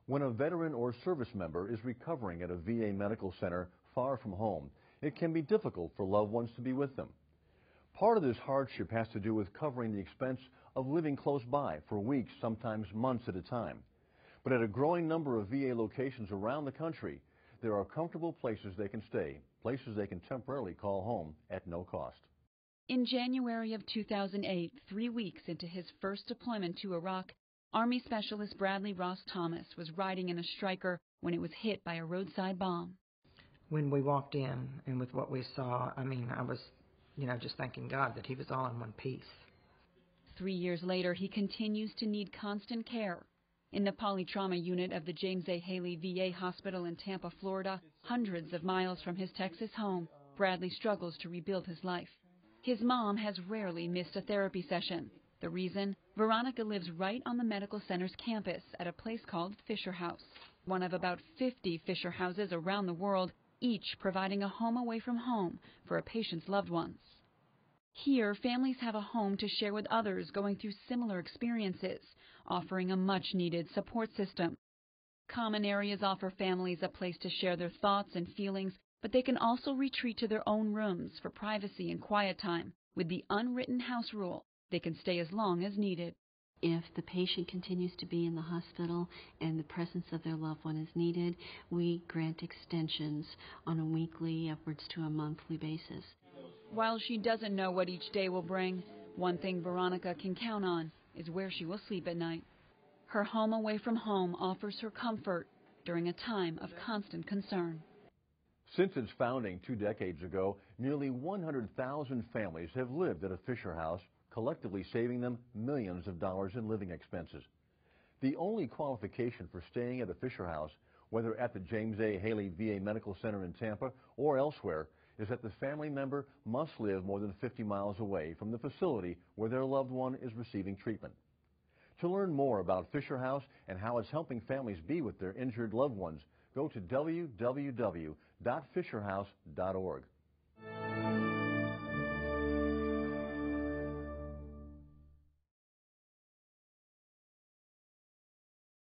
When a veteran or service member is recovering at a VA medical center far from home, it can be difficult for loved ones to be with them. Part of this hardship has to do with covering the expense of living close by for weeks, sometimes months at a time. But at a growing number of VA locations around the country, there are comfortable places they can stay, places they can temporarily call home at no cost. In January of 2008, 3 weeks into his first deployment to Iraq, Army Specialist Bradley Ross Thomas was riding in a Stryker when it was hit by a roadside bomb. When we walked in and with what we saw, I was, just thanking God that he was all in one piece. 3 years later, he continues to need constant care. In the polytrauma unit of the James A. Haley VA Hospital in Tampa, Florida, hundreds of miles from his Texas home, Bradley struggles to rebuild his life. His mom has rarely missed a therapy session. The reason? Veronica lives right on the medical center's campus at a place called Fisher House, one of about 50 Fisher houses around the world, each providing a home away from home for a patient's loved ones. Here, families have a home to share with others going through similar experiences, offering a much-needed support system. Common areas offer families a place to share their thoughts and feelings, but they can also retreat to their own rooms for privacy and quiet time. With the unwritten house rule, they can stay as long as needed. If the patient continues to be in the hospital and the presence of their loved one is needed, we grant extensions on a weekly, upwards to a monthly basis. While she doesn't know what each day will bring, one thing Veronica can count on is where she will sleep at night. Her home away from home offers her comfort during a time of constant concern. Since its founding 2 decades ago, nearly 100,000 families have lived at a Fisher House, collectively saving them millions of dollars in living expenses. The only qualification for staying at a Fisher House, whether at the James A. Haley VA Medical Center in Tampa or elsewhere, is that the family member must live more than 50 miles away from the facility where their loved one is receiving treatment. To learn more about Fisher House and how it's helping families be with their injured loved ones, go to www.fisherhouse.org.